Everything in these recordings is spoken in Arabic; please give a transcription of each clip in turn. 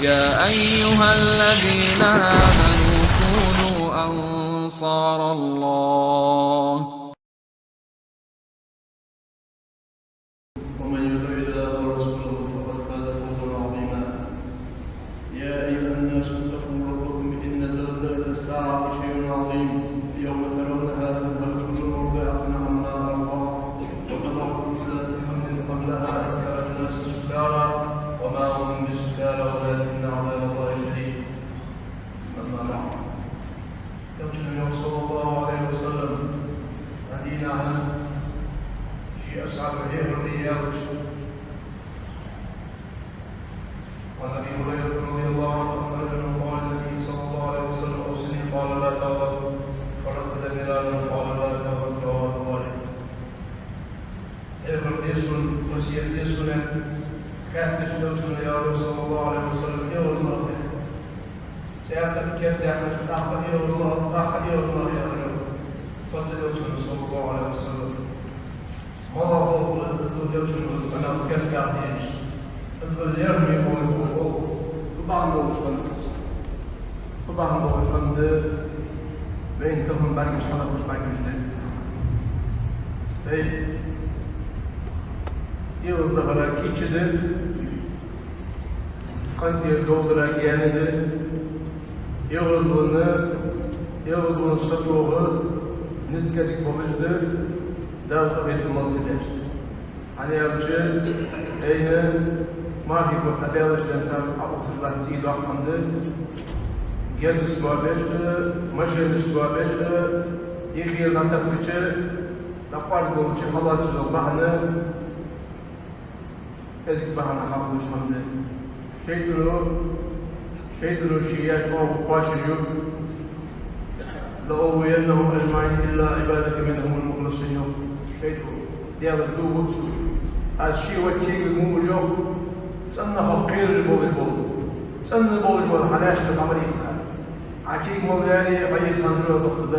يا أيها الذين آمنوا كونوا أنصار الله. ومن يطع الله ورسوله فقد فاز فوزا عظيما. يا أيها الناس اتقوا ربكم إن زلزلة الساعة شيء عظيم، يوم ترونها تذهل كل مرضعة عما أرضعت وتضع كل ذات حمل حملها وترى الناس سكارى وما هم بسكارى ولكن عذاب الله شديد. أما بعد، يوجد النبي صلى الله عليه وسلم هدينا عن في أسعد الرياض. وعن أبي هريرة رضي الله عنه أن رجلا قال النبي صلى الله عليه وسلم أوصني، قال لا تغضب، فردد مرادا قال لا تغضب، رواه البخاري. يسكن وسيلة يسكن كانت تجد يا رسول الله عليه وسلم يا الله سيأتي كيف يعمل أخذ يا الله يا رب فزيوجنا صلى الله عليه وسلم ما هو زوجنا أنا كيف يعيش أزل يرمي هو طبعا هو عند بين تهم بانك شحال مش بانك جديد يوز دغرا كيچد قد يدودرا يانده يغلبون شطوغ نسكتك بمجد داو طبيعة المنصدر أنا يرجل أين ما في قد أبيض جنسان أبوك الله سيد وحمد يزل سوابج مجل سوابج يخير نتفكش نقوار قولش خلاص جل بحنا أزك بحنا حمد حمد شيطنو شيئات أو قاشجو لأغوينهم أجمعين إلا عبادك منهم المخلصين. شيطنو ديال الدوبوت الشيء والشيء المهم اليوم سنة فقير جبول سنة بول جبول حلاش الأمريكا عكيك مولاني غير سنجرة دخل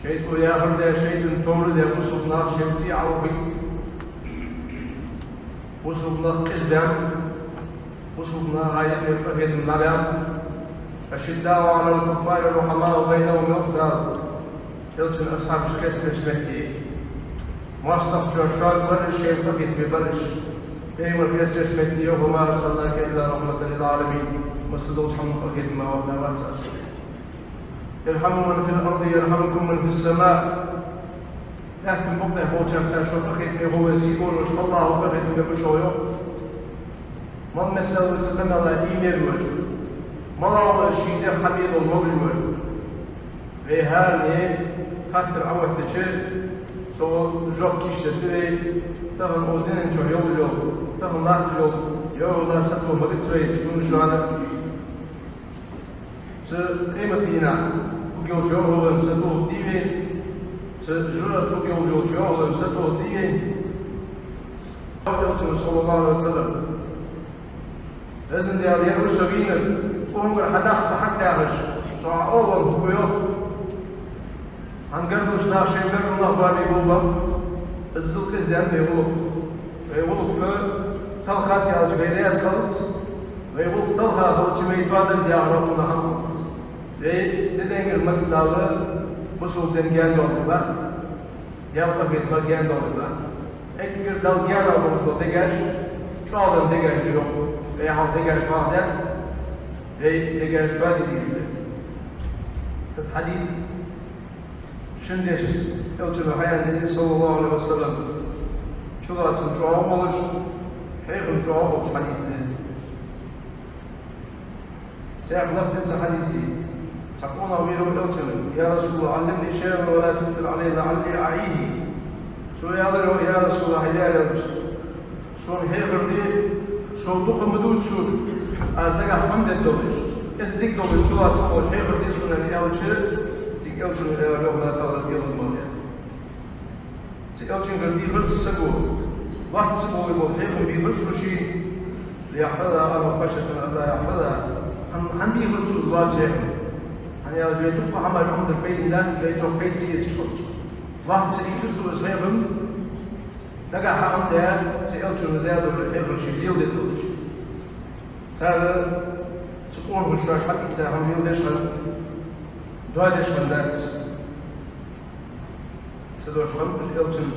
شيطنو يا فرد يا شيطن تولد يا مصفنا شمسي عربي وصفنا قدام وصفنا غاية يفقد النبي الشداء على الكفار الرحماء بينهم يقدر يلسن أصحاب الكسر شمكي ما استخدر شاد برش يفقد ببرش بين الكسر شمكي وما أرسلناك إلا رحمة للعالمين وصدق حمد فقد ما وقنا واسع يرحموا من في الأرض يرحمكم من في السماء لكن بقنا هو جالسان شو بخيت هو يسيبون وش الله هو بخيت بشويه ما مسألة سلم على دين الوجه ما رأى الشيء حبيب الموجود في هذه خاطر أول تشيل سو جوكيش تدري تهم أودين شو يوجو تهم ناتجو يوجو ناسكو مدتوي شون شوانا سقيمة دينا وجو هو مسدو ديني سجرة تقول يوجو مسدو ديني صلى الله عليه وسلم لازم دي عليه رشبينا وهم حدا صحك يعرش صح أول هو يوم هنقربش لا شيء من الله باري بوبا الزوج زين بيهو ويقول تلخات يا جبيري أسكت ويقول تلخات هو جميع بعض يعرفون عنه ليه المسألة بشوف دنيان دولار يابا بيت مجان دولار أكبر دل جانا بقول دجاج شغل دجاج يوم يحاول دجاج واحد دجاج بادي ديجي الحديث شنديش يوجد حياة النبي صلى الله عليه وسلم شو رأس مجاوبش حيث مجاوبش حديثه سيعرف نفس حديثي تقول أمير الأوتن يا رسول الله علمني شيئا ولا تكثر عليه لعلي أعيه شو يا رسول الله حيالي شو هيغر دي شو دق مدود شو أزدق حمد الدولش الزيك دولش شو أتقول هيغر دي شو نبي أوتش تيك أوتن إلى رغم تغلق يوم الموت تيك أوتن غردي غرس سقو واحد سقو يقول هيغر دي غرس وشي ليحفظها أما خشة ألا يحفظها عندي غرس الواسع أنا أجي أتوقع عمل عمد البيت لا تلاقي جو بيت سيء شوي واحد سيء سيء سيء daga haram der se elçunu der do evro şidil de todos sabe se onrustar hakik se hamil deşan doa deşan dat se do şan elçun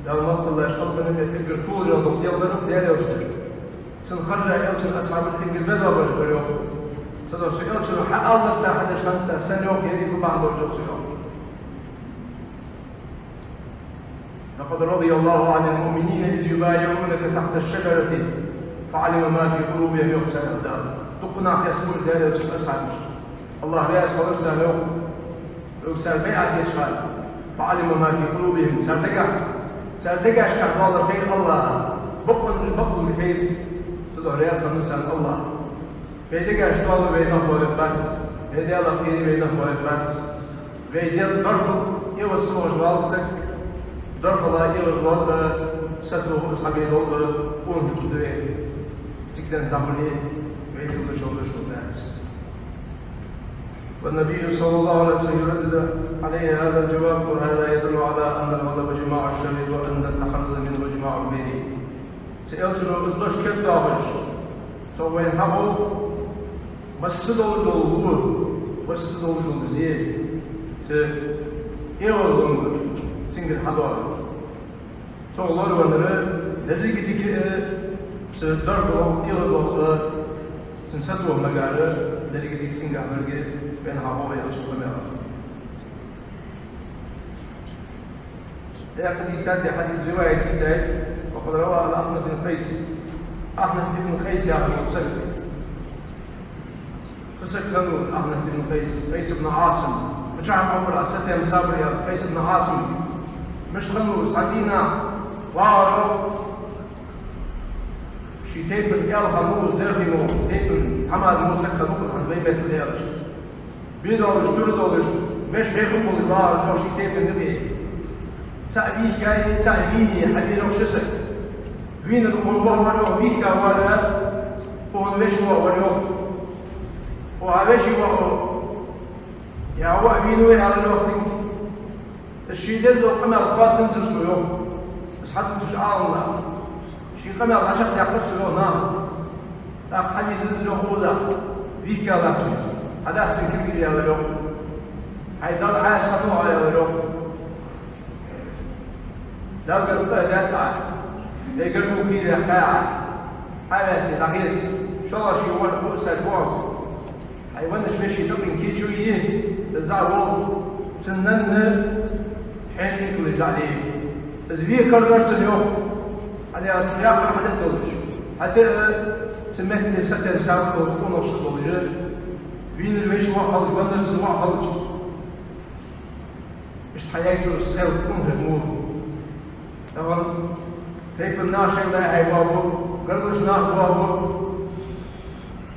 dalmakla şalbını fikir tuğru do yılların der elçun sen خرج elçun ashab fikir bezabır görüyor se do se elçun Allah sahada şan sen yok yeri bu bağlı olacak. لقد رضي الله عن المؤمنين إذ يبايعونك تحت الشجرة فعلم ما في قلوبهم يخشى الدار تقنع في اسم الدار وجه أسعد الله لا يسهل سهله يكسر بيعة يشغل فعلم ما في قلوبهم سردقع اشتاق الله خير الله بقل الخير صدق لا يسهل نسأل الله بيدقع اشتاق بينه والبات بيدقع الله خير بينه والبات بيدقع ضرب يوصل وجوالسك ضرب الله يرضى ستره أصحابه الله ونفذه تكدن زمنه ويجب شغلات والنبي صلى الله عليه وسلم يردد عليه هذا الجواب وهذا يدل على أن الغضب جماع الشر وأن التحرز منه جماع البر سألتنا إطلاش كيف دابش سوف ينحبوا مسدوا الدولور مسدوا شغزين سيغلقون سنجل حضارة çoğuları onları dediği gibi dört yıl sinsat olmaları dediği gibi singaları ben havaya açıklamaya سيأخذ سادة حديث رواية كتاب وقد روى عن أحمد بن قيس يا أبو مسلم فسكنوا أحمد بن قيس بن عاصم فجعل عمر أساتي مسابر يا قيس بن عاصم مش خلوا سعدينا وارو شي تيبن يالها موز داخلو تيبن حماد موز هكا نقل عن بيبت الهيرج بيدولش دولش مش بيخبو البار جو شي تيبن نبي سأبيش جاي سأبيني حدينو شسك وين الأمور ورو بيكا ولا وهن وشوا ورو وعلاشي ورو يا هو أبينو على الوقت الشيء ده قمر الفات تنزل سيوم بس حتى تشعرنا شيء قمر عشان يقص سيوم نعم لا حاجة تنزل هو لا فيك يا ذاك هذا سنكر يا اليوم هيدا عايش خطوة يا اليوم لا قلت لا تعال لا قلبوا كذا قاعد حاسس لقيت شو الله شيء هو بؤسة واس حيوان شوي تقين كي شويه تزعلوا سنن حين يخرج عليه بس فيه كرر سنيوم هذا يا أحد الدولش حتى سمعت ستة مساوي وتكون وشط الرجال بين المش واحد وبندرس واحد مش حياته استخدام تكون هجموه طبعا كيف الناس ما هي بابو قررش ناس بابو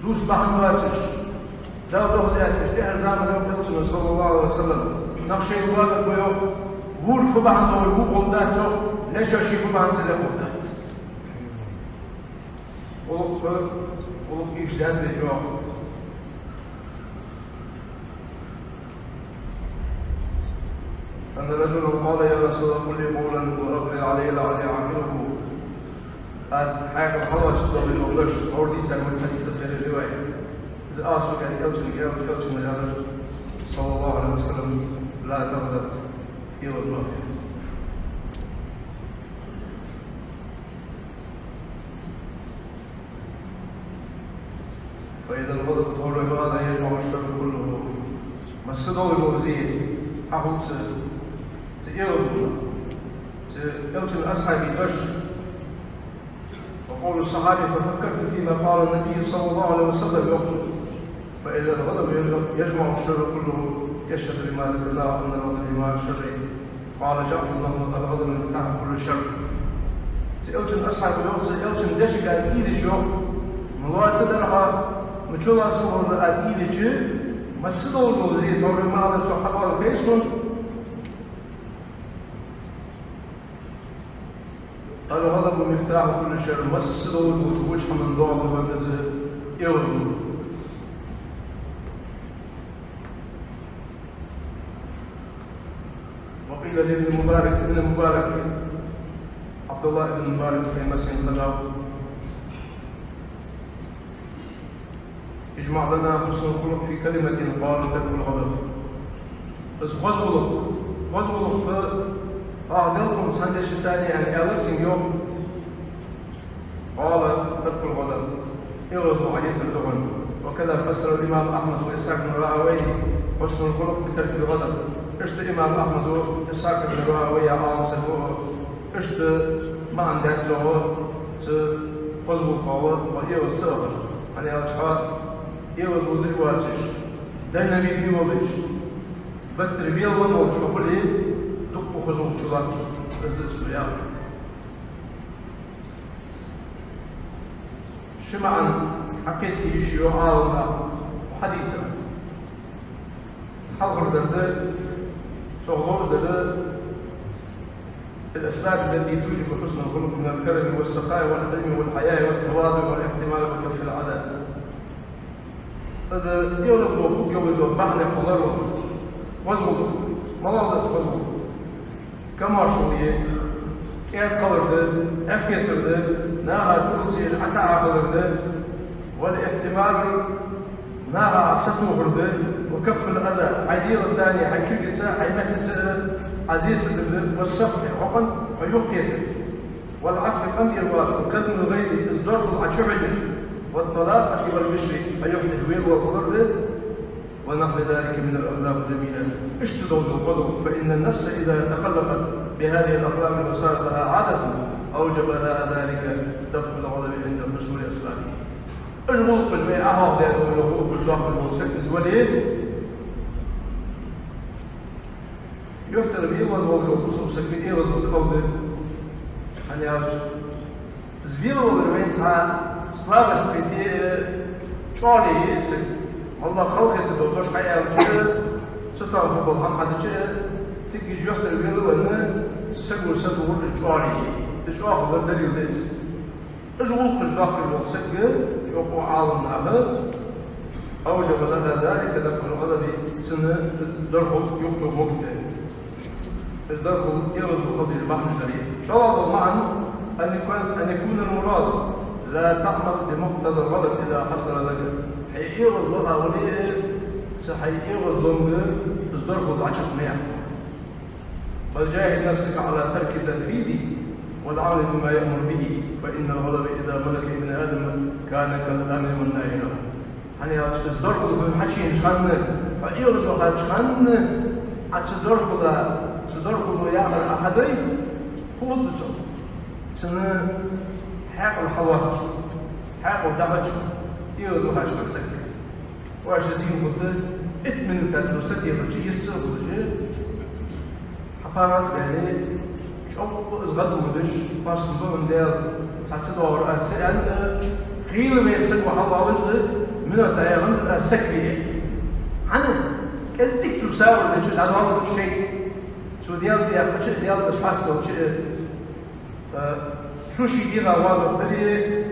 دوش بحن واتش لا تأخذ اشتهر زمان يوم صلى الله عليه وسلم نقشي الواقع بيوم وول طبعا لو يقول ذاته ليش شيء طبعا سلفه ذات ولو إجداد الجواب أن رجل قال يا رسول الله قل لي قولا وأقبل عليه لعلي أعقله حاجة خرج ضمن الأولش أوردي سنة الحديث غير الرواية إذا أعصوا كان يلتم مجالة صلى الله عليه وسلم لا تغضب في الله فإذا الغضب طول هذا يجمع الشر كله مسدوا الموزين حقوق سيلتم أصحاب فش وقول الصحابي ففكرت فيما قال النبي صلى الله عليه وسلم يقتل فإذا الغضب يجمع الشر كله يشهد لما ذكرناه أن الغضب جماع الشر قال جعل الله الغضب مفتاح كل شر سيلتم أصحاب سيلتم دشك أزيد جو ملوات صدرها مجولا صور أزيد جو مسدوا الموزين طور ما هذا الصحابة الكيسون الغضب مفتاح كل شر مسدوا وجه من ضعف والنزل يغضب وقيل لابن المبارك عبد الله بن مبارك في مسجد الخلاف يجمع لنا حسن الخلق في كلمة قال تكن الغضب. بس غزولك أعدلكم سندش ثاني يعني ألسن يوم قال تكن الغضب يغضب عليه الدغن. وكذا فسر الإمام أحمد وإسحاق بن راهويه حسن الخلق بترك الغضب. اشت الإمام أحمد وإسحاق بن راهويه عاصمه اشت ما عندك زهور غزول قوة وإيه الصغر يعني أشخاص يغزو دجواتش دينامي بيولش بتر بيولش وكل إيه دقوا خزول شلاتش رزق سويا شمعا حكيت يشيو عالنا وحديثا سحضر درد شغلور درد الأسباب التي توجب حسن الخلق من الكرم والسخاء والحلم والحياء والتواضع والاحتمال وكف العداء. هذا يغلق وفوق يوزو بحنا قدره وزوده ملاحظة وزوده كما شوية كيف قدرده أكيد ناها تلسي حتى عقدرده والاحتمال ناها ستوغرده وكف الأذى عديد ثانية حكيك تسا حيمة عزيز والصفح عقل فيقيد والعقل قد يلوى وكذن الغير إصدار العشبية والطلاقة والبشر فيقيد ويل وفضل ونحو ذلك من الأخلاق الجميلة. اشتدوا بالقدر فإن النفس إذا تخلقت بهذه الأخلاق وصارت لها عادة أوجب لها ذلك دفع الغضب عند حصول أسبابه. الغلق جميع أهل ذلك الغلق الجاهل والسكز وليه يفتر بيه والغلق وصول سكين إيرز والقوضة يعني أرج زبيرو بالوين ساعة سلابة سبيتي شعالي يسك والله خلقت الدكتور حياة وجهه ستار فوق هم حد جهه سكي يفتر بيه وأنه سكو سكو الجعالي الجعالي هو الدليل ليس الغلق الجاهل والسكين يوقع عالم نعمه أوجب لنا ذلك دفع الغضب سنة درهم يكتب وقته الدرهم يرد بخضي البحر الجليل. شرط معا أن يكون المراد لا تعمل بمقتضى الغضب إذا حصل لك حييرد لها وليه سحييرد لهم الدرهم العشق مياه بل جاهد نفسك على ترك التنفيذ والعمل بما يأمر به فإن الغضب إذا ملك ابن آدم كان كالأمر والنهي له. يعني الدرهم بالحشي شان فيرد لها شان تدرخل يعمل أحدين هو الدجال سنة حاق الحواج حاق الدهج يوضو هاش مكسك واش زين قلت اتمن تاتلو سكي رجي يسر قلت حفارات يعني شوف ازغدو ودش فاش نظام ديال تاتسدور السئل خيل ما يتسكوا حواج من الدائرة السكية عنه كذلك تساوي الرجل هذا هو الشيء شو ديال زي الشيء ديال باش حاسه شو شي ديال واضح دليل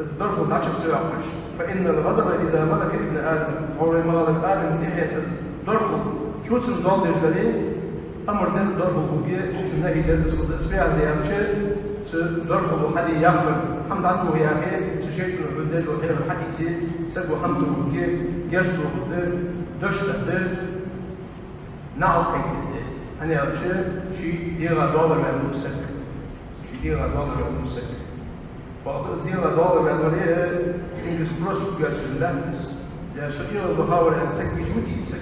الظرف ما عادش بسوي عقلش فإن الغضب إذا ملك ابن آدم أو ملك آدم ناحية ظرفه شو اسم ضال دليل أمر دل ظرفه بوجيه سنهي دل اسمها ديال شيء ظرفه حدي يقبل حمد عنده هي أخي شيء من البلدان وغير الحديث سبوا حمده بوجيه جشته دشته دل نعم كيف أنا أرجع شيء ديرا دولار من المسك شيء ديرا دولار من المسك بعض ديرا دولار من المريه إنجلسبروس بيجي اللاتس يا شقير بحاول أن سك جودي سك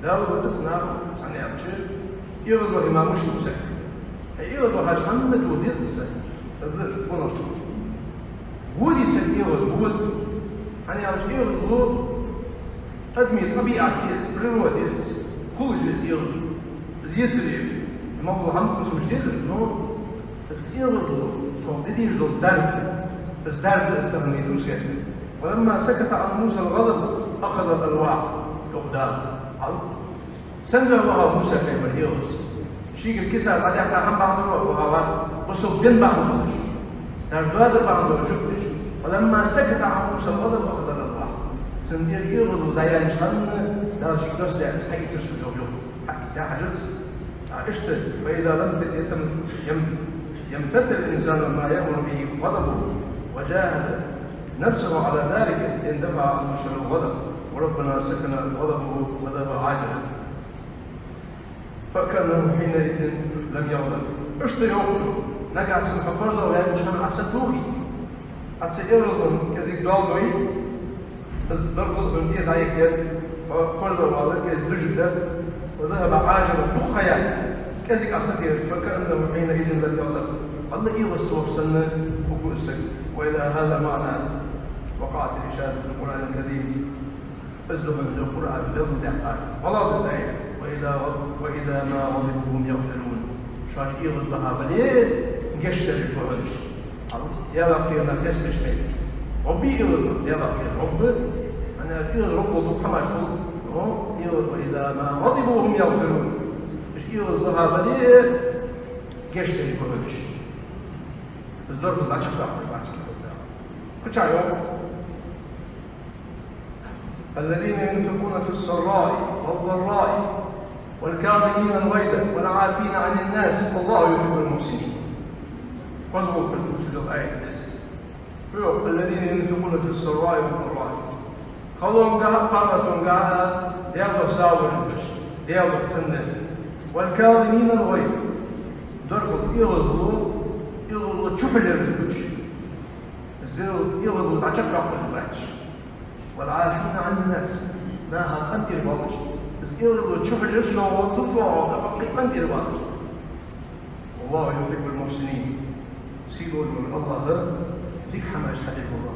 لا هو تصنع أنا أرجع يرضى إمام مش مسك يرضى حاج حمد ودير السك أزر ونرجع ودي سك يرضى ود أنا أرجع يرضى أدمي طبيعة يسبرون وديرس كل شيء يرضى زيادة الموضوع هم مش جديد إنه تسكير الضوء صوتي يجلو الدرب بس درب استغنيتوش كده ولما سكت عن موسى الغضب أخذ الألواح الأقدام سنجر وها موسى في مريوس شيء الكسر بعد يحتى هم بعض الوقت وغوات وصوتين بعض الوقت سردواد بعض الوقت ولما سكت عن موسى الغضب أخذ الألواح سنجر يغضو دايان شان لا شيء دوست يعني سحيت سرشو حق ساعة جلس اشتد فإذا لم يتم يمتثل الإنسان ما يأمر به غضبه وجاهد نفسه على ذلك اندفع عنه شر الغضب وربنا سكن غضبه وذهب عاجلا فكانه حينئذ لم يغضب. Është jo kështu, ne ka së më përza u janë shën asë tuhi. Atë se irëdhën këzi këdalloj, dërgëdhën tjetë a i këtë, përza u alë, këzi dëgjëtë, وذهب عاجلا تخيا كذلك أسكير فكأنه حينئذ لم يغضب. الله يوصف سنة وكل سنة. وإذا هذا معنى وقعت الإشارة في القرآن الكريم أزلوا من القرآن بيض دعاء والله بزعيم وإذا ما غضبوا هم يغفلون شاش إيغز بها بليل نجشتري فهلش يا لقينا كسمش ميت ربي إيغز يا لقينا رب أنا إيغز رب وضوء حماش إيغز وإذا ما غضبوا هم يغفلون مش إيغز بها بليل نجشتري فهلش الزرق لا تشفع كتشايو الذين ينفقون في السراء والضراء والكاظمين الغيظ والعافين عن الناس والله يحب المحسنين. وزغوا في الكتب الآية الناس. الذين ينفقون في السراء والضراء. خلوهم قامتهم قاعدة ديالو ساور البش ديالو تسنة والكاظمين الغيظ. درقوا يغضوا تشوفل البش. يغضوا تعشق البش. والعافين عن الناس ماها قنتي البطش بس يغلبوا تشوف الرسل وصوتوا وقفقي قنتي البطش والله يحب المحسنين سيقول من الله ذيك حماش حديث الله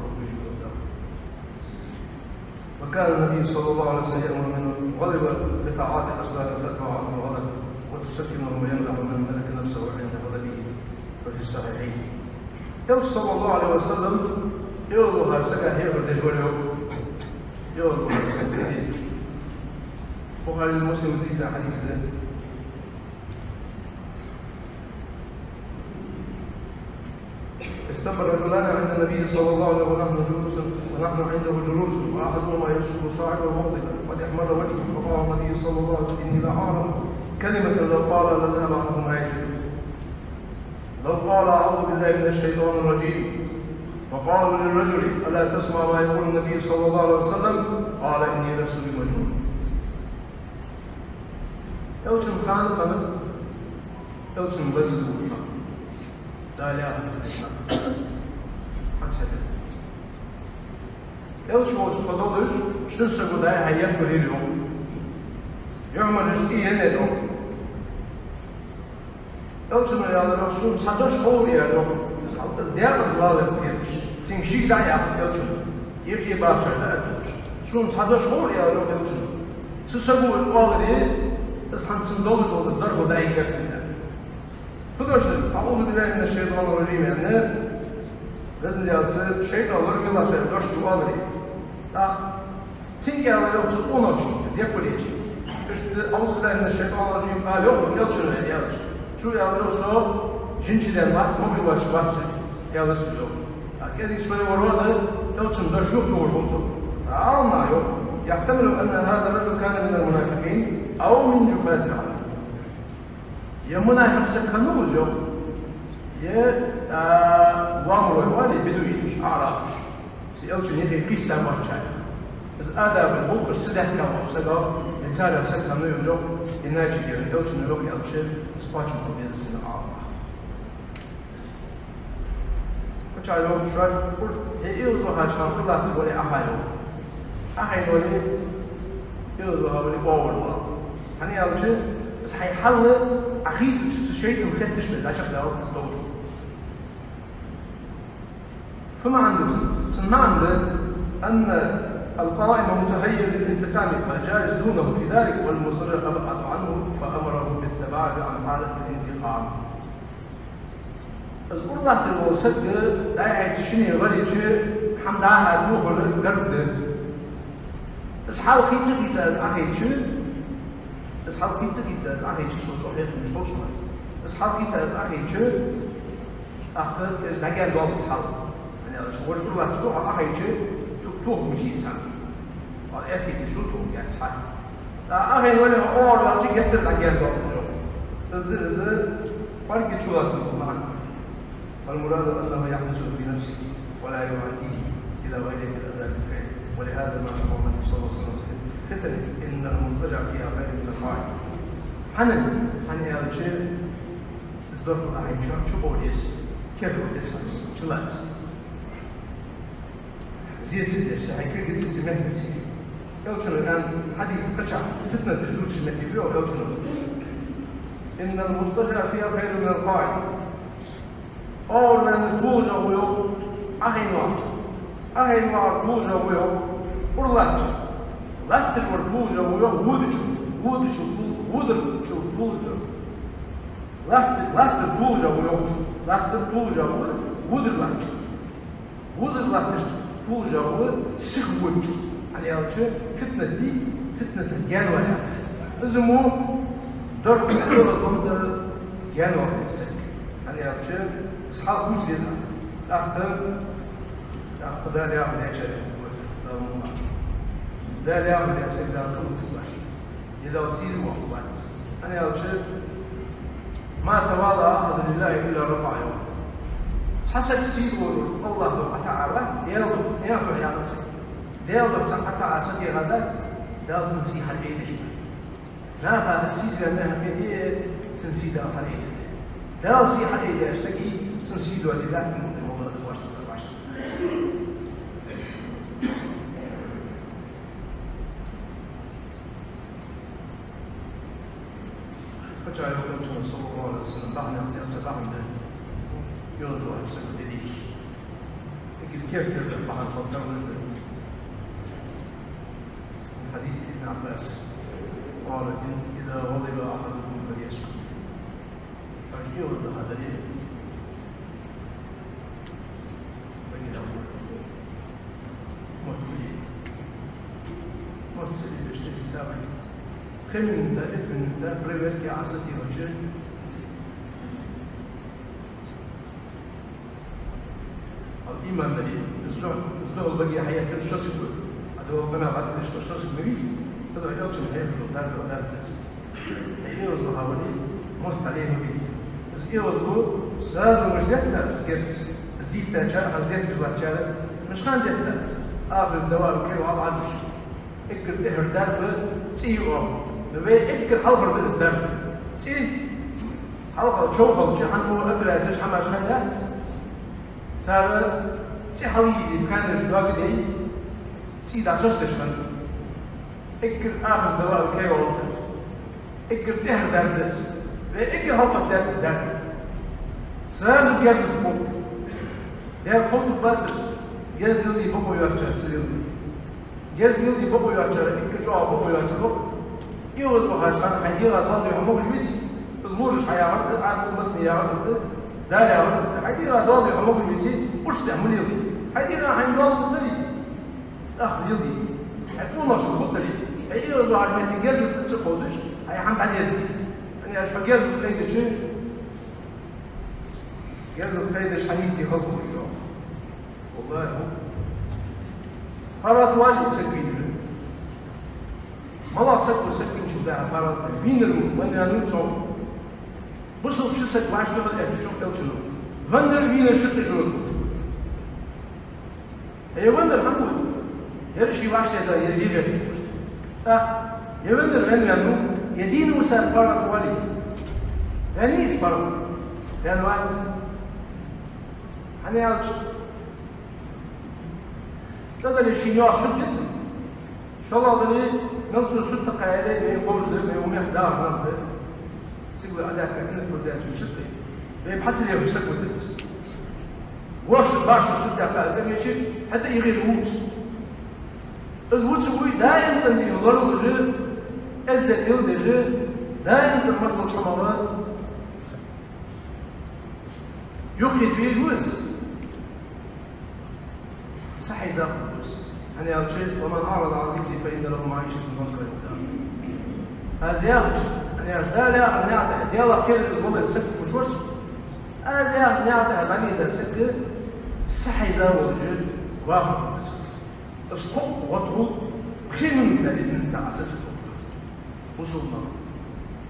وكان النبي صلى الله عليه وسلم يأمر من غضب بطاعات الأسلام فتدفع عنه الغضب وتسكنه ويمنع من ملك نفسه عند غضبه وفي الصحيحين صلى الله عليه وسلم يغلب هالسكة هي بالتجوال يوم وقال المسلم ليس حديثا استمر رجلان عند النبي صلى الله عليه وسلم ونحن عنده جلوس واحدهما يشرب صاحبه مغضبا قد احمر وجهه فقال النبي صلى الله عليه وسلم اني لا اعلم كلمه لو قال لذهب عنه ما يجب لو قال اعوذ بالله من الشيطان الرجيم فقالوا للرجل ألا تسمع ما يقول النبي صلى الله عليه وسلم قال إني لست بمجنون. أوشن خان قمت أوشن بزل وطا لا لا أحسن أحسن أوشن فضلش شن سقداي هيا بريلهم يعمل جزئيا ندهم أوشن يا الله شن صدش قول يا الله بس ديال أصلاً كيرش سينشيك داعي أخذ يبكي باشا لا أدوش شون صدق شهور يا رب يوشن سسبوا القاضي بس حنسندول الضرب داعي كرسنا فدوش أعوذ بالله من الشيطان الرجيم يعني لازم يالسه الشيطان الرجيم الله شيء دوش القاضي تا سينك على يوم تقونش زيكو ليش أعوذ بالله من الشيطان الرجيم قال يوم يوشن يالش شو يالش جنشيدن باس مبيواش باش يالسيو كذلك سبحانه وتعالى يوصل درجوك والبطل عرضنا يوم يحتمل أن هذا الرجل كان من المنافقين أو من جبال العالم يا منافق سكنوز يوم يا وامر الوالي بدويش أعرفش سيألش نيجي قيسة مرشاي بس آداب البوك السدح كما سدى إنسان سكنوز يوم يناجي يوم يوم يألش سباتش مبين السنة أعرف كتشايو شاش كل يوزو هاشام كلها تقولي أحيو ولي يوزو هولي أول هني ألشي بس حيحل أخيط شيء مختلف بس عشان لا تستوعب فما عند سمع عند أن القائم متهيئ للانتقام فجالس دونه في ذلك والمصر أبعد عنه فأمره بالتباعد عن حالة الانتقام. أذكر الله تعالى وسد لا يعيشني غريب حمدها نوخل قرد أصحاب خيتة أخيتش أصحاب خيتة أخيتش شو صحيح مش خوش أصحاب خيتة أخيتش أخذ إزدجاج دوام أصحاب يعني شغل كل واحد شو أخيتش توه مجيء سام أخي تشوفه يعني صح أخي ولا أول وقت جت الأجيال دوام إز فرق شو لازم معنا والمراد أنه يحدث بنفسه ولا يعديه إلى غيره من ذلك الفعل، ولهذا ما هو النبي صلى الله عليه وسلم فتن إن المضطجع فيها خير من القاعد. حنن الشيء ظرف الأعين شو بوليس كيف بوليس شلات زيد هيك قد سمعت نسي يوجد الآن حديث قشع فتنة تجدود شنكي فيه ويوجد إن المضطجع فيها خير من القاعد. أول من بوجه ويوم أهين وعد بوجه ويوم ورلاج لا تشعر بوجه ويوم ودش لا تبوجه ويوم لا تبوجه ودرلاج ودرلاج بوجه وسخوج يعني أوجه فتنة دي فتنة الجانوة لازمو درب كل ضمن جانوة السك يعني أوجه أصحاب مش يزعل أخذ ذا يعمل يشهد ذا يعمل يشهد ذا كل إذا وسيل وقوات أنا أوجه ما تواضع أحد لله إلا رفع يوم حسب سيقول الله تعالى يضرب يا نصر يضرب حتى عسى غدات لا تنسي حليل لا هذا السيد لأنها هي سنسي دا حليل لا سي حليل سكي سنسي دو لله من الموضوع الفارس الباشا فجاء يوم صلى الله عليه وسلم بعد سياسة بعد يوضع الشكل ديش لكن كيف ترفع عن قدر حديث ابن عباس قال إذا غضب أحدكم فليسكت فيوضع هذا ليه فإذا مرسل بشتسي سابق خير من ذلك من ذلك بريبركي عصتي وجه الإيمان الذي يزرع البقية حياة كل شخص يقول هذا هو بنا غسل الشخص المريض تدعو يوجد من هيك الوطان ولا الناس هي وزن حوالي مرت عليه مريض بس إيه وزنه لازم مش يتسال كيف زديد تاجر حزيت في الواتشارة مش خان يتسال آخر الدواء وكيلو على عدش اكر تهر دارب سيئو نبي اكر حلقر بالإسلام سيئ حلقر شوفه شحن هو أكل أساس حماش خيات سابا سي حويلي كان الجواب دي سي دا سوستشن اكر آخر دواء وكي والتر اكر تهر داردس اكر هلطة داردس داردس سابا بيازس بوك دير قلت باسر جاز يلدي بوكو يواتشا سيلدي جاز يلدي بوكو يواتشا اكر جواب بوكو يواتشا يوز بخاشان حيديرا ضالي حموك جميتي تظهورش حيارات عادل مصني يا رب لا يا ولد حيديرها ضال يحموك البيتي وش تعمل يضي حيديرها حيضال الضلي اخذ يضي حيكون مشروط الضلي حيديرها ضال على المدي جازل تتقودش هي حمد على يزدي يعني اشفى جازل فايدة شيء جازل فايدة حنيستي خلقه الشعب والله هو فرات والي سكين ملا سكو سكين شو ده فرات فين المهم وانا نوم بصوا شو سك واش نقول لك شو قلت شنو فندر فينا شو تقول هي فندر حمود يرشي واش هذا يريد يا فندر فين ينو يدين وسال فرق ولي يعني فرق كان وقت انا يالش سبب الشيوع شو جسم شو الله ضلي نمشي شو تقاعد يقول زي ما يوم يحضر نمشي سيقول أداك كأنك فرداس وشطي يبحث لي وشتك ودلس واش باش وشتي أفعال زي ما يشير حتى يغير ووس إذ ووس بوي دائما تنين غلو رجل أزدك يلد رجل دائما تنمصل شمارات يقيد فيه جوز صحي ذاق الجوز أنا يا رجل ومن أعرض عن ذكري فإن له معيشة ضنكا هذا يا رجل لا نعطي ديالا كل الزملاء السك وشوش أنا نعطي بني إذا سك الصحي ذا والرجل واحد اسقط وضغط كل من ذلك من تعسس وصلنا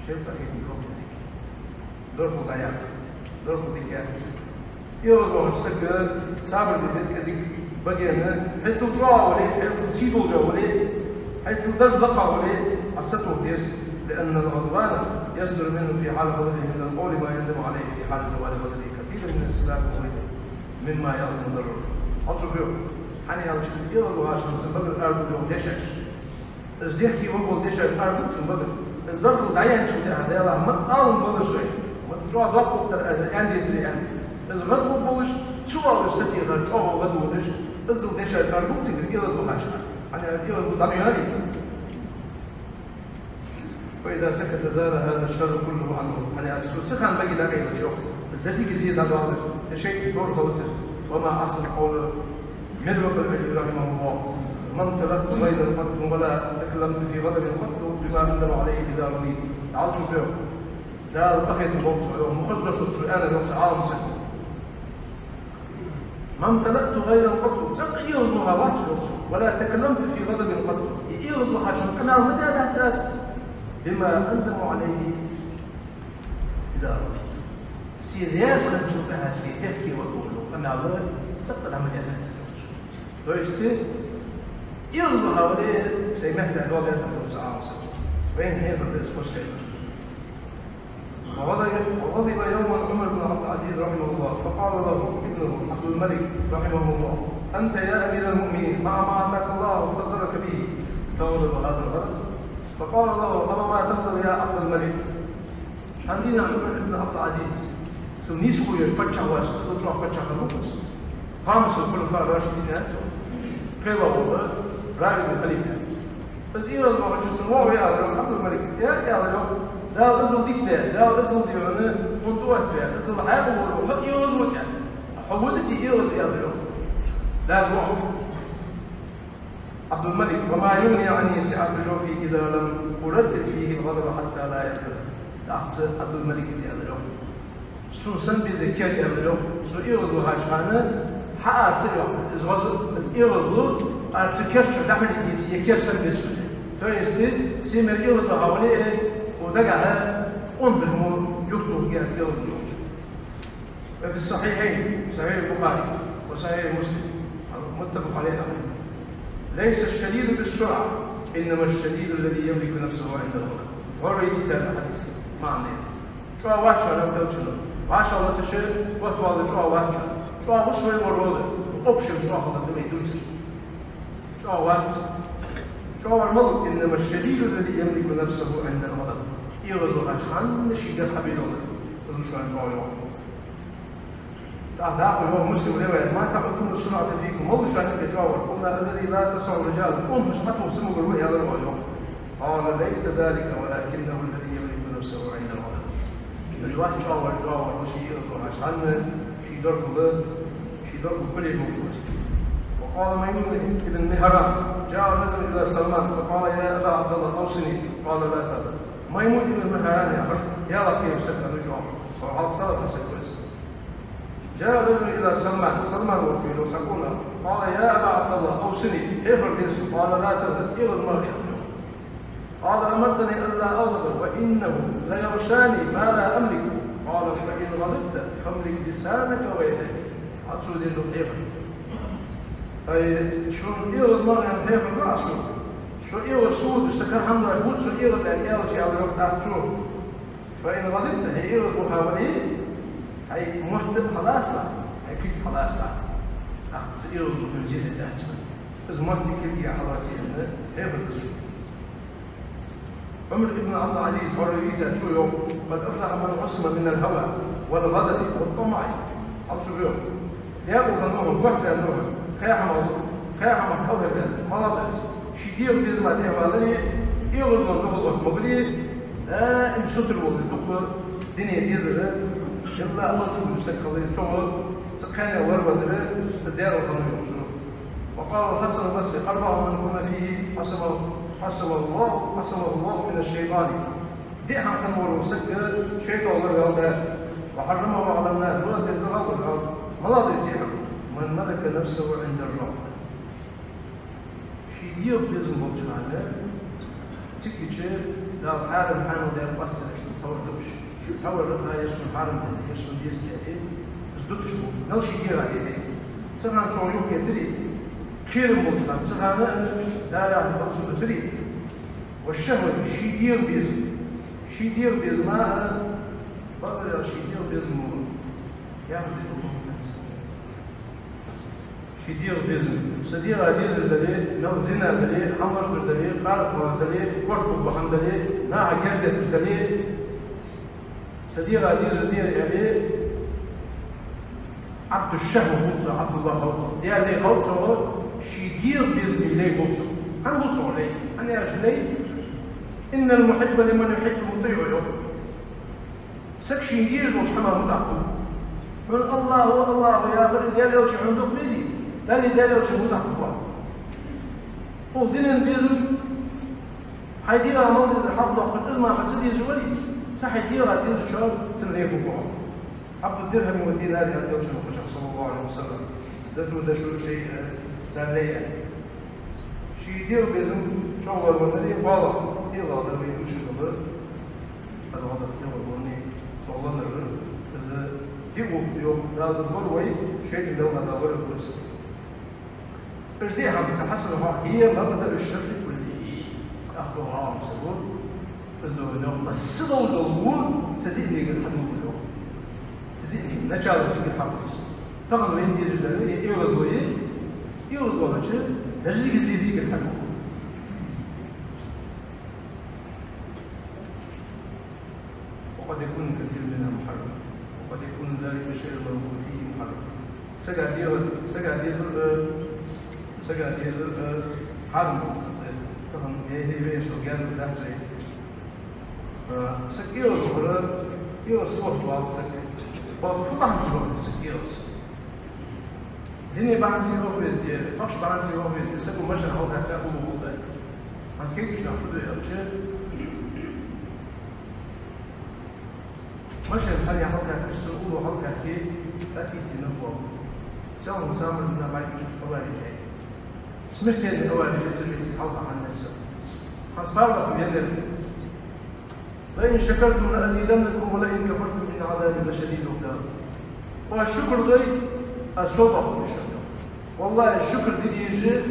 شايف طريق الكون ذيك دوركم ضياع دوركم ذيك يوم سكر صابر بالناس كذي بقينا حيث طلع ولي حيث سيبوا ولي حيث درج دقع ولي عصته ديس لأن الغضبان يصدر منه في حال غضبه من القول ما يندم عليه في حال زوال غضبه كثير من السباب مما يأمن ضرره. أطربه حني على شيء كثير وعاش من سبب الأرض اليوم دشش. إذا دحكي وقول دشش الأرض سبب إذا درج العين شو ده هذا ما أول ما بشري ما تروح ضبط عندي زي عندي. إذا غضب بولش شو هذا الشيء غير أو غضب بولش إذا دشش الأرض تقدر كذا زوجاش. أنا كذا ضمي هذي. وإذا سكت زال هذا الشر كله عنه. أنا سخن بقي لا غير شوف. الزكي زيد هذا شيء دور خلص وما أحسن قول مروق الأجر رحمه الله من تلقت غير القط ولا تكلمت في غضب القط بما أندم عليه إذا رضيت تعال شوف له ده الأخيط مبوص مخدر السؤال نفس عالم سكت من تلقت غير القط تقيض مغابات ولا تكلمت في غضب القط يقيض محاجم أنا مدى أساس بما أندم عليه إذا رضيت سيرياس نشوفها سيحكي وتقول أنا أقول تقل عمليات فإشتي يرضى حواليه سيمحت الوضع تنفذ عاصر وين هي بالرزق والشيء وغضب يوما عمر بن عبد العزيز رحمه الله فقال له ابنه عبد الملك رحمه الله أنت يا أمير المؤمنين مع ما أتاك الله وقدرك به تغضب هذا الغضب فقال له أما ما تغضب يا عبد الملك عندنا عمر بن عبد العزيز سنيسكو يفتح واش تطلع فتح النفس خامس الخلفاء الراشدين كيف هو راعي الخليفة بس إيه لازم أقول شو هو يا عبد الملك يا لا غزل ديك لا غزل ديوانه منطوع فيها غزل حاجة وحق يوزوك يعني حولتي يوز يا لازم عبد الملك وما يغني عني سعة الجوف إذا لم أردد فيه الغضب حتى لا يأكل عبد الملك يا شو سنبي زكاة يا شو يوزو هاشانا حقا تسير إز يوزو أتسكرش دحمل الجيس يكير سنبي سنة فيستي سيمر يوزو حواليه ودقعها أنبهم يكتب جهة يوزو في الصحيحين صحيح البخاري وصحيح مسلم متفق عليه ليس الشديد بالسرعة إنما الشديد الذي يملك نفسه عند الغضب هو يتسال الحديث ما عندنا شو واتشا لو تلتشلو وعشا الله تشير واتوالي شو واتشا شو وصوي مرودة وقبشر شو أخذ تميتوسي شو واتشا شو الملك إنما الشديد الذي يملك نفسه عند الغضب يغزو عشان نشيد حبيل الله يغزو شو عن قوي تعال هو مسلم رواية ما تعطون السرعة فيكم مو شان يتجاور قلنا الذي لا تسع الرجال مش حتى مسلم بالوحي هذا الرجل قال ليس ذلك ولكنه الذي يملك نفسه عند الغضب الواحد جاور وشي يرضى عشان في درب كل الموجود وقال ميمون بن مهران جاء رجل الى سلمان فقال يا ابا عبد الله اوصني قال لا تبا ميمون بن مهران يا رقيب سكن الجوع وعلى صلاه سكويس جاء رجل إلى سلمان وفيله سكونا قال يا أبا عبد الله أوصني كيف الجنس قال لا تغضب إلى المرء قال أمرتني ألا أغضب وإنه ليغشاني ما لا أملك قال فإن غضبت فاملك لسانك ويدك عطسوا دي جحيفا أي شو إلى المرء ينتهي رأسه شو إلى السود استكر حمد رجبوت شو إلى الأنيال شيء على الوقت أحجوه فإن غضبت هي إلى المحاولين هي محدد خلاص لا هي كيف خلاص لا سئير المنزل الأحسن إذا محدد كيف يا خلاصي إنه هي بالرسول عمر بن عبد العزيز ورئيسة شو يوم قد أفلح من عصم من الهوى والغضب والطمع أو شو يوم يا أبو ظنوه وقت أنه خيحة محوها ملابس شديد بيزمع ديوالي يغضب نغضب مبلي لا إمشط الوقت تقول دنيا ديزة يلا الله تقول مستقبل شغل سكان وربا دبل ازديار وطنهم شنو وقال الحسن البصري أربعة من كنا فيه حسب الله من الشيطان دي حقا ورسك شيطان الله وحرمه على الناس ولا تنزغل الأرض ملاذ الجهل من ملك نفسه عند الرب شيء يبدز الموجود تكي شيء لا الحارم حانو لا يقصر تصور دوش تصور لها يسمى حارم يسمى ديستياتي تشبو نلشي دير عليه سهان شو يدري خير المطلق سهان لا يعني تقصد تدري والشهوة شي دير بيز ما بقدر شي دير بيز مو يعمل شي دير بيز سدير عزيز الدليل نو زنا الدليل حمش الدليل قارب الدليل قرب بحمد الدليل ناع جزء الدليل سدير عزيز الدليل يعني عبد الشهوة بوصة عبد الله بوصة يعني بوصة شي دير بيز إليه بوصة أنا بوصة عليه أنا أجلي إن المحب لمن يحب مطيع له سكشي دير بوصة حما متعقل من الله يا غير ديالي وشي عندك بيزي لاني ديالي وشي متعقل ودين بيزم حيديرها موجود الحفظ وقد إذن ما سيدي جوالي سحيديرها دير الشعب سنريه بوصة عبد الدرهم والدينار يدعو شنو صلى الله عليه وسلم دتو ده شيء ساليا شي يدير بيزم شغل المدني بالا يلا ده بيدوش الأمر هذا يلا بوني والله نقول إذا يوم هذا الغلوي شيء اللي هو هذا غلو كويس إيش دي هم تحسنها هي مبدأ الشرك كله أخبرها مسؤول إنه يوم السلو الأمور سديني قد حدود اليوم نچال سيد حافظ طبعا وين دي جداري يوزوي درجه زيد سيد حافظ وقد يكون كثير منها محرم وقد يكون ذلك الشيء الموجود فيه محرم سجع ديزل حرم طبعا هي سوغان ذاتي سكيو الظهر يوصف وقت سكيو وطبعاً سيروح سكيروس هني بعد سيروح بيدي طبش بعد سيروح بيدي سكوا مشان هو حتى هو موضوع بس كيف ناخذ الشيء مشان ثانية حتى تشتغل وحتى كي أكيد نفوا سواء سامر من بعد أولي شيء مش كده أولي شيء سبيل حوض عن الناس خلاص بارك بيدر لئن شكرتم لأزيدنكم ولئن كفرتم إن عذابي لشديد وكذا والشكر غير الشطر بالشكر والله الشكر دي يجي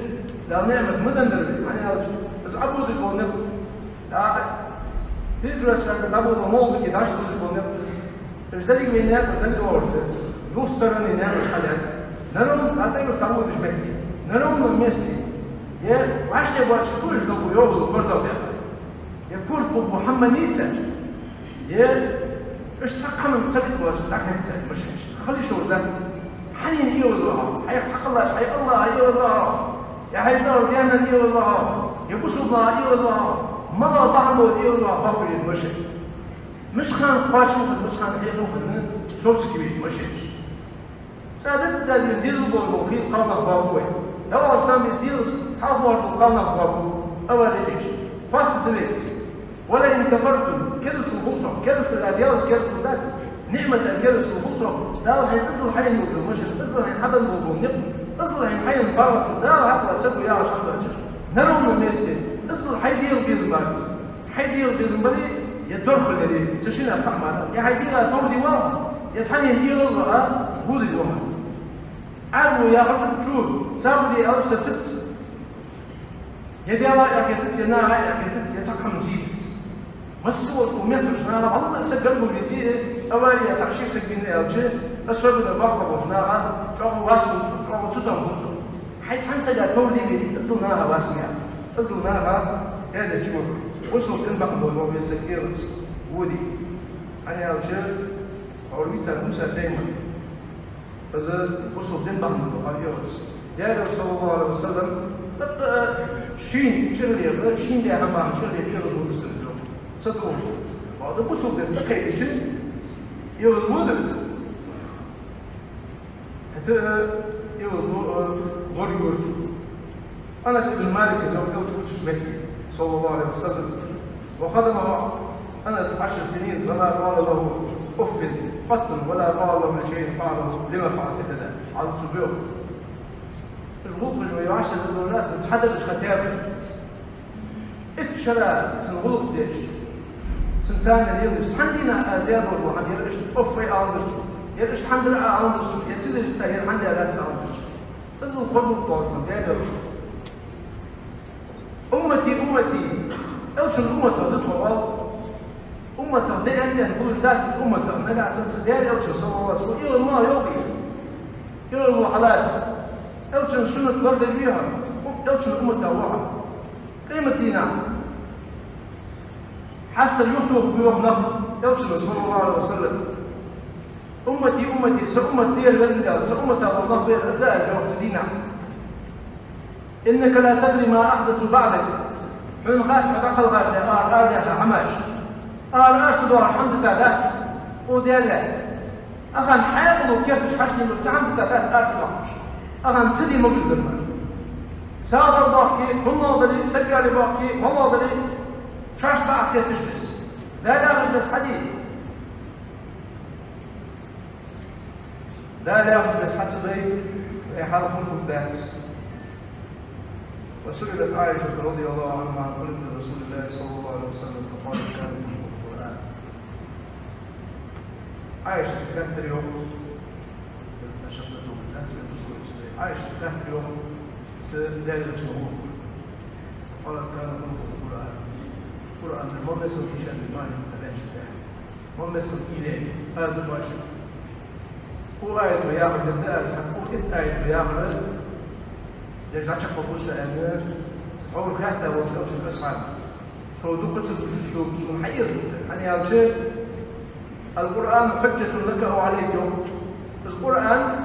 لا نعمة مدن يعني بس عبود البونق لا تدرس كان عبود وموضوع كده عشان البونق تجدلك من هناك وتجدلك ورده دوسترني نعمة حلال نرم هتعمل تعود شبكي نرم المسي يا وعشت بواش كل دبو يوضو البرزة وتعمل يقول طب محمد عيسى يا ايش تسقى من سبت واش تاعك مش خلي شو ذات حين هي والله حي حق الله حي الله هي والله يا حي زار ديانا هي والله يقول الله هي والله مضى بعضه هي والله بابري مش خان قاشو مش خان هي من صوت كبير مش سادت زاد يدير البول في قرن بابوي لو اصلا يدير صاحب قرن بابو اول ايش فات دريت ولا إن كفرتم كرس البطرة كرس الأدياس كرس الذاتس نعمة الكرس البطرة دار حين أصل حين المجد أصل حين حبل النقم أصل حين بارك دار حقا سدو يا عشان درجة نرون الميستي أصل حيدير بيزنبالي حيدير بيزنبالي يدور في الهدي تشينا صح معنا يا حيدير دور ديوان يسحني يدير الله هو ديوان عادوا يا رب الفلول سابدي أو ستت يدي الله يا كتت ينا يا كتت يسحق نزيد مسوى ومثل شنانا والله سجلوا بيزيد أولي يسحشي سجين الجيت أشرب البقرة وشناها شافوا واسم شافوا ستة وخمسة حيث حنسجل تولي بي أصلناها واسمها أصلناها هذا جمع وصلوا تنبق بولو بيسكيرس ودي أنا الجيت أولويسا موسى دايما فإذا وصلوا تنبق بولو يا رسول صلى الله عليه وسلم تبقى شين شرير شين دي أهم شرير كيرو مسلم صدقوا هذا بصوا ده تخيل شيء يوزمون بس حتى يوزمون غريور أنا سيد المالك لو شفت شبكي صلى الله عليه وسلم وخدمه أنس 10 سنين فما قال له أف قط ولا قال له شيء فعله لما فعلت كذا على صبيه الغلط شوية 10 الناس بس حدا مش ختاب اتشرى سنغلط ديش سنسان اليوم عندنا أزياد والله عم يرش أفري أندرس يرش الحمد لله عندش يسير يستاهل عندي أداة عندش بس هو خذوا الطاقة ده أمتي أوش الأمة تطلع أمة ده عندي هنقول داس الأمة من أساس ده أوش صلى الله عليه وسلم إلى الله يوبي إلى المحلات أوش سنة ورد بيها أوش الأمة توعها قيمة دينا حتى يكتب بيوم نقل أوش صلى الله عليه وسلم أمتي سأمة دير لنجا سأمة الله بير أداء جواب دينا إنك لا تدري ما أحدث بعدك حين غاش فتقل غاش راجع حماش أسد الحمد لله وديالله أغن حاقل وكيف حشني من سعند تداس أسد أغن سدي مجد المال سادر باقي والله ضلي سجل باقي والله ضلي شاش بعد كيف تجلس لا مجلس حديث لا مجلس حسبي حلقكم ذات وسئلت عائشة رضي الله عنها عن قول رسول الله صلى الله عليه وسلم فقال كان من القرآن عائشة كانت اليوم عائشة كانت اليوم سدالة شهور قالت كان من القرآن ما مثل في شأن المال ما مثل إليه هذا الواجب هو آية وياخذ الدرس هو آية وياخذ يجعل شخص وقوش لأنه هو الخاتة وقوش الأسعاد فودو قلت الجشوب محيز يعني هذا شيء القرآن حجة لك وعليكم القرآن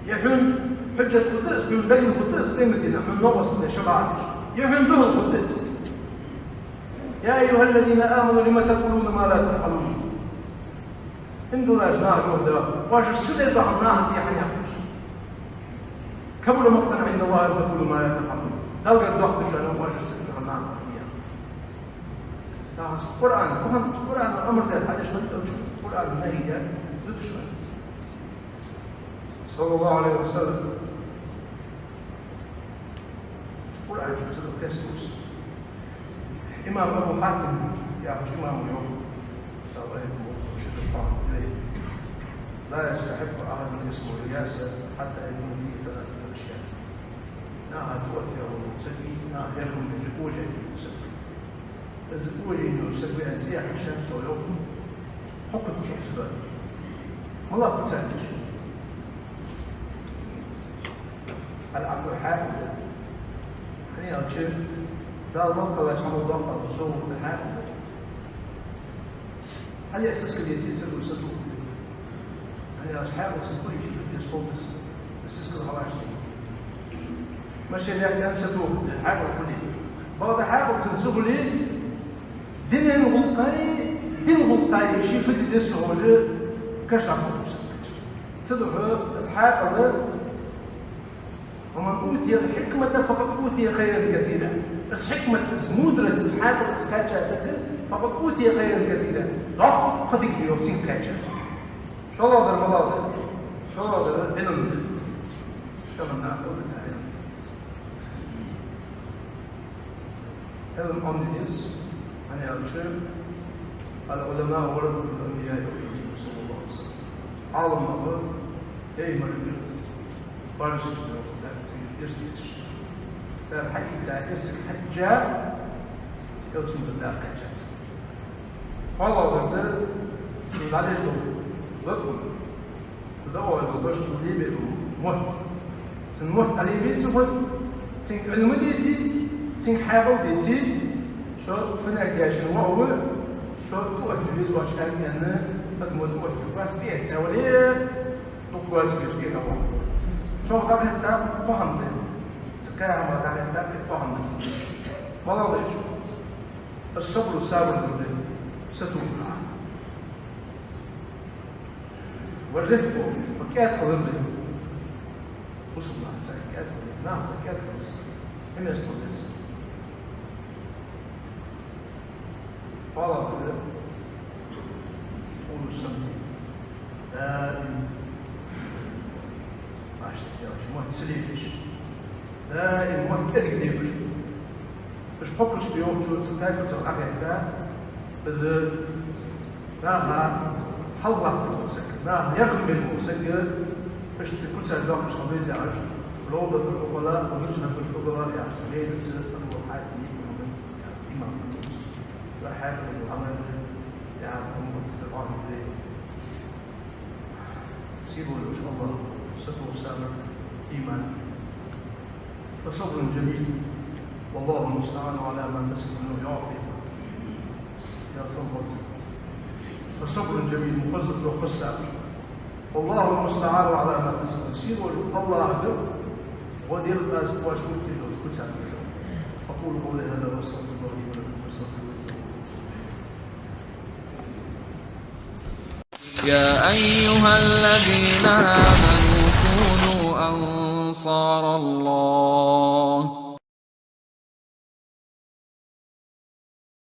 يحن حجة القدس من بين القدس قيمة دينا من نغص لشبعات يحن به القدس يا أيها الذين آمنوا لما تقولون ما لا تفعلون انظر أجناه جهده واش السنة عناها في حياتك كبر مقتنع عند الله تقول ما لا تفعلون تلقى الضغط شأنه واش السنة عناها في القرآن الأمر ده هذا شوية القرآن النهي ضد شوية صلى الله عليه وسلم القرآن يقول كريستوس إمام أبو حاتم يعرف إمام اليوم صلى الله عليه وسلم لا يستحق أحد من اسمه رياسة حتى يكون فيه ثلاثة أشياء ناها توثر وتسكي ناها يكون من الوجه المسكي إذا الوجه المسكي أن سياح الشمس ويوم حكم شخص ذلك والله بتساعدش العقل الحاكم خلينا نشوف ده الضغط ولا يشعر الضغط الصوت الحاكم هل يأسس اليتيم سلو سلو يعني أصحاب وسلو يجب يصفوكس السيسكو الحواشي ماشي اللي أنسدوه الحاجة كله بعض حاجة تنسوه لي دين الغلطاي يشي في الدسه ولا كشف تدعو أصحاب الله ومن أوتي الحكمة فقد أوتي خيرا كثيرا بس حكمة مدرس أصحاب الإسكاتشا سكر فقد أوتي خيرا كثيرا ضغط قد يكفي وسين كاتشا شو الله ذا الملاذ شو الله ذا العلم كما نقول علم أمنيس أنا أرشد العلماء ورثة الأنبياء صلى الله عليه وسلم عالم الله أي مريض بارش يرسيش سأل حقي سأل يرسل حجة يوتم بالله كجات والله ذا العليش ذكر تدور البرش توليبه موت الموت عليه بيت موت سين علم ديتي سين حاجة ديتي شو فناك شنو هو شو توقف الفيز واش كان أنا تدمر توقف بس فيه توليه تقواس فيه كده شو قال حتى فهمت سكاي ما قال حتى فهمت والله ليش الصبر ساوي الدنيا ستوقع وجدته وكاد خضرني وصلنا سكات نعم سكات هم يستطيع والله قولوا السمع دائم موت سليمش دائم موت كذا كذا مش حكش في يوم شو ستاكل سو حاجة بس راها يحرك المسكر، نعم يغلي المسكر باش تكون سهلة مش خبيز يعرف روضة الفضلاء ويشهد الفضلاء يعني سبيل السلف الروحات يكون إمام وحاكم العمل يعني هم متفقون في سيبوا إن شاء الله صفر وسامة إيمان فصبر جميل والله المستعان على ما تسب انه يعطي يا صبر فصبر جميل مخزة وخسر والله المستعان على ما تسب سيروا الله أهدر ودي يخلص واش كنت أقول قولي هذا واستغفر الله لي ولكم فاستغفروه. يا أيها الذين آمنوا كونوا أنصار الله